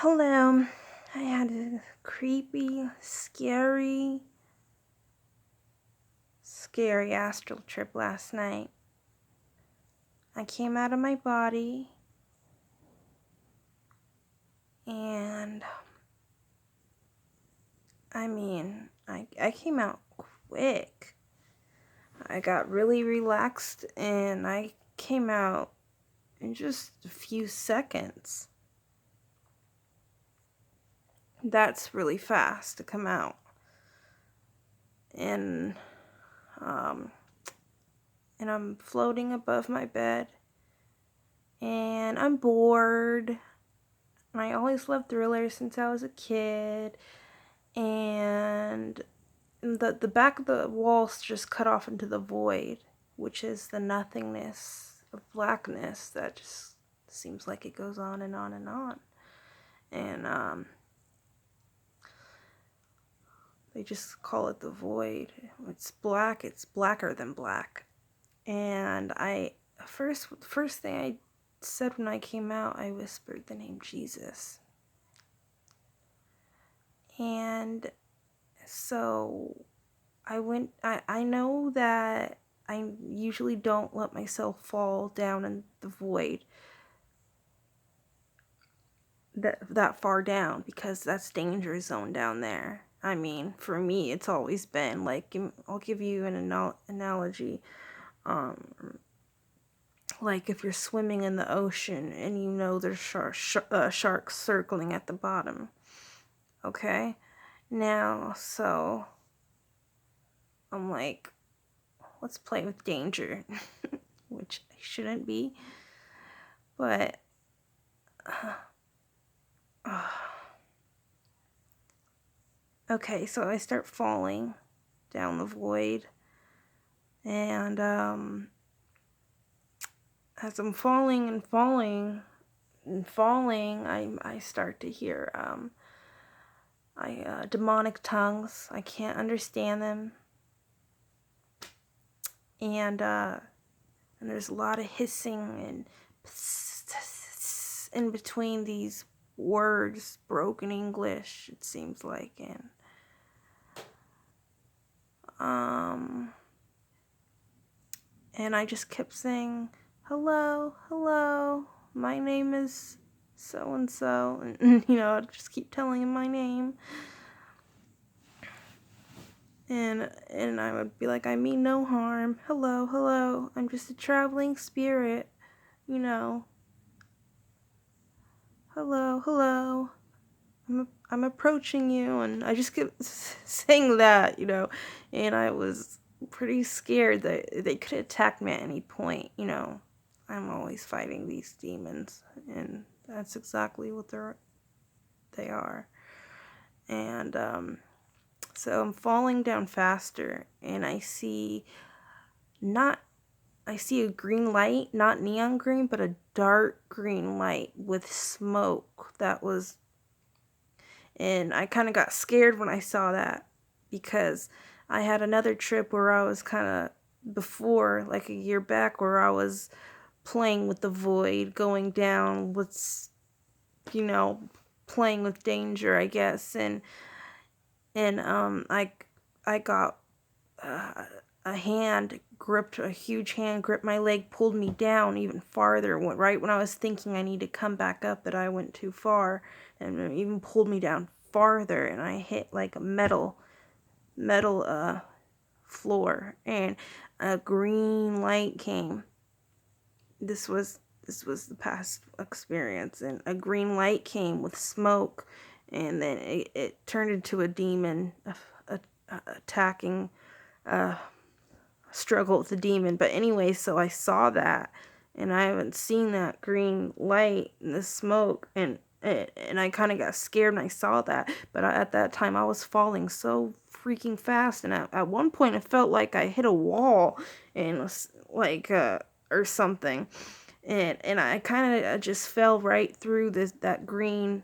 Hello. I had a creepy, scary astral trip last night. I came out of my body and I came out quick. I got really relaxed and I came out in just a few seconds. That's really fast to come out. And I'm floating above my bed and I'm bored. I always loved thrillers since I was a kid, and the back of the walls just cut off into the void, which is the nothingness of blackness that just seems like it goes on and on and on. And they just call it the void. It's black. It's blacker than black. And first thing I said when I came out, I whispered the name Jesus. And so I know that I usually don't let myself fall down in the void that far down, because that's danger zone down there. I mean, for me, it's always been like, I'll give you an analogy. Like if you're swimming in the ocean and you know there's sharks circling at the bottom. Okay? Now, so I'm like, let's play with danger, which I shouldn't be. But okay, so I start falling down the void, and as I'm falling and falling and falling, I start to hear demonic tongues. I can't understand them, and there's a lot of hissing and in between these words, broken English, it seems like, and I just kept saying, hello, hello, my name is so and so, and I just keep telling him my name, and I would be like, I mean no harm, hello, hello, I'm just a traveling spirit, hello, hello, I'm approaching you, and I just kept saying that, and I was pretty scared that they could attack me at any point, I'm always fighting these demons, and that's exactly what they are. And so I'm falling down faster, and I see a green light, not neon green, but a dark green light with smoke and I kind of got scared when I saw that, because I had another trip where I was kind of before, like a year back, where I was playing with the void, going down with, playing with danger, I guess, and I got a huge hand gripped my leg, pulled me down even farther. Right when I was thinking I need to come back up, but I went too far, and it even pulled me down farther, and I hit like a metal floor, and a green light came. This was the past experience, and a green light came with smoke, and then it turned into a demon attacking struggle with the demon. But anyway, so I saw that, and I haven't seen that green light and the smoke, and I kind of got scared when I saw that. But at that time, I was falling so freaking fast, and at one point, it felt like I hit a wall, and it was like or something, and I kind of just fell right through that green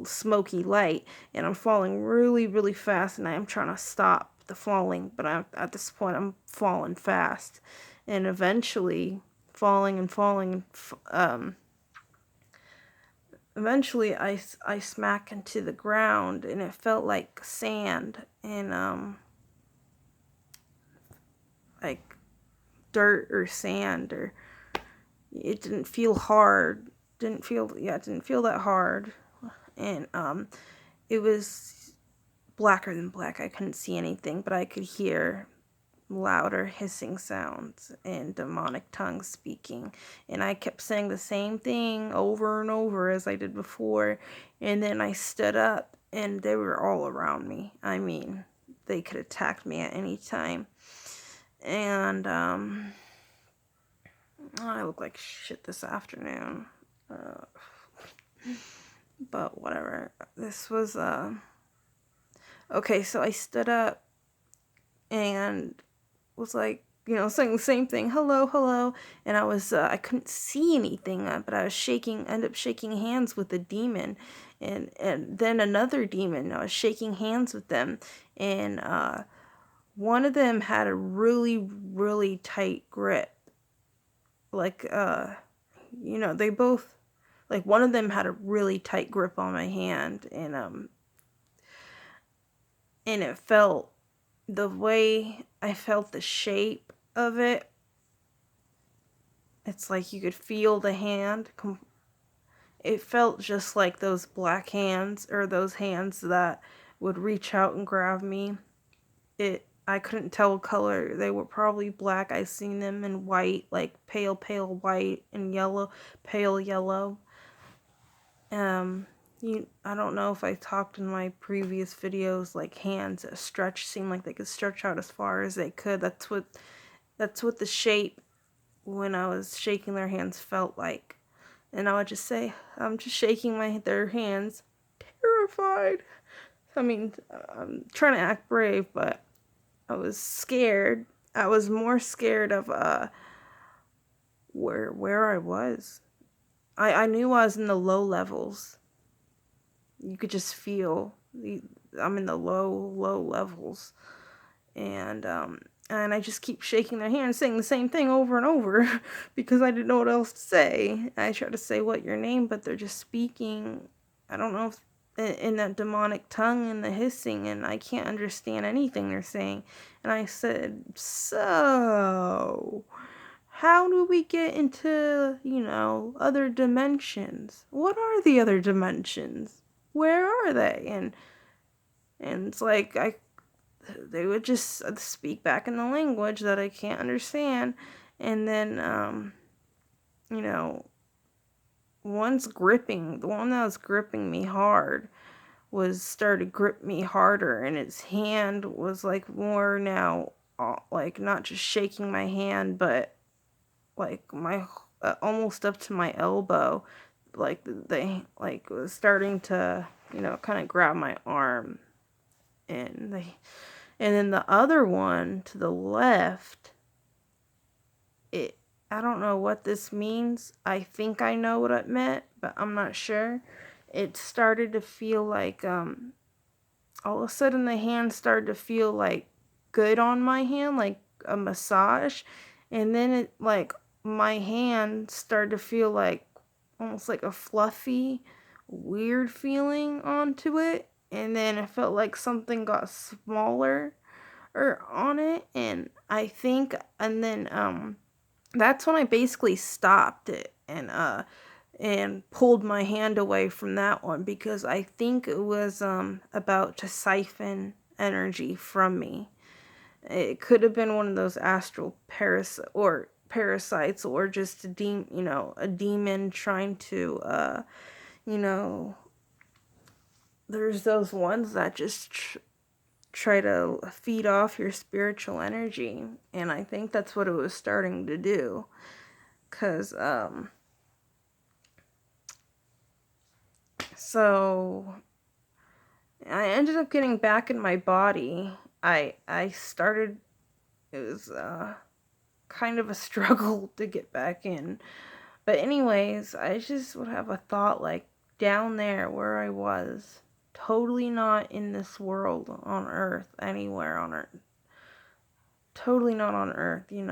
smoky light, and I'm falling really, really fast, and I'm trying to stop the falling, but at this point I'm falling fast, and eventually falling and falling, eventually I smack into the ground, and it felt like sand and like dirt or sand, or it didn't feel hard. It didn't feel that hard. And it was blacker than black. I couldn't see anything, but I could hear louder hissing sounds and demonic tongues speaking. And I kept saying the same thing over and over as I did before. And then I stood up, and they were all around me. I mean, they could attack me at any time. And I look like shit this afternoon. But whatever. This was, okay, so I stood up and was like, saying the same thing, hello, hello. And I couldn't see anything, but I was ended up shaking hands with a demon. And then another demon, I was shaking hands with them. And one of them had a really, really tight grip. Like, they both, like, one of them had a really tight grip on my hand. And it felt, the way I felt the shape of it, it's like you could feel the hand. It felt just like those black hands, or those hands that would reach out and grab me. I couldn't tell color. They were probably black. I seen them in white, like pale, pale white, and yellow, pale yellow. I don't know if I talked in my previous videos, like hands that seemed like they could stretch out as far as they could. That's what the shape when I was shaking their hands felt like. And I would just say, I'm just shaking their hands, terrified. I mean, I'm trying to act brave, but I was scared. I was more scared of where I was. I knew I was in the low levels. You could just feel I'm in the low levels. And I just keep shaking their hand, saying the same thing over and over because I didn't know what else to say. I try to say, what, your name? But they're just speaking, I don't know, if in that demonic tongue and the hissing, and I can't understand anything they're saying. And I said, so, how do we get into, other dimensions? What are the other dimensions? Where are they? And it's like, they would just speak back in the language that I can't understand. And then, the one that was gripping me hard started to grip me harder, and its hand was like more now, like not just shaking my hand, but like my almost up to my elbow, like they like was starting to kind of grab my arm. And then the other one to the left, I don't know what this means. I think I know what it meant, but I'm not sure. It started to feel like, all of a sudden the hand started to feel like good on my hand, like a massage. And then it, like, my hand started to feel like almost like a fluffy, weird feeling onto it. And then it felt like something got smaller or on it, and then that's when I basically stopped it and pulled my hand away from that one, because I think it was about to siphon energy from me. It could have been one of those astral parasites, or just a demon trying to there's those ones that just try to feed off your spiritual energy, and I think that's what it was starting to do. Cause so I ended up getting back in my body. I started, it was kind of a struggle to get back in. But anyways, I just would have a thought, like, down there where I was, totally not in this world on Earth, anywhere on Earth. Totally not on Earth, and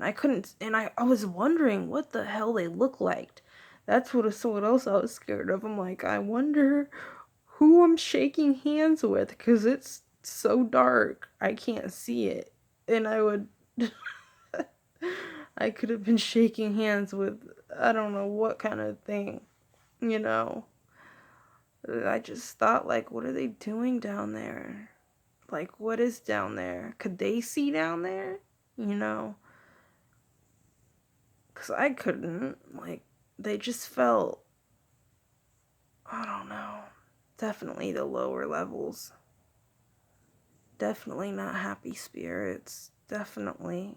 I couldn't, and I was wondering what the hell they looked like. That's what else I was scared of. I'm like, I wonder who I'm shaking hands with, because it's so dark. I can't see it. And I would. I could have been shaking hands with, I don't know what kind of thing, you know. I just thought, like, what are they doing down there? Like, what is down there? Could they see down there? You know? Because I couldn't. Like, they just felt, I don't know. Definitely the lower levels. Definitely not happy spirits. Definitely.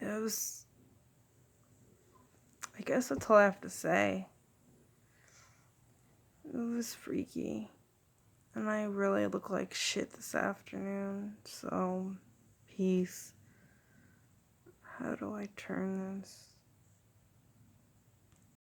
It was, I guess that's all I have to say. It was freaky. And I really look like shit this afternoon. So, peace. How do I turn this?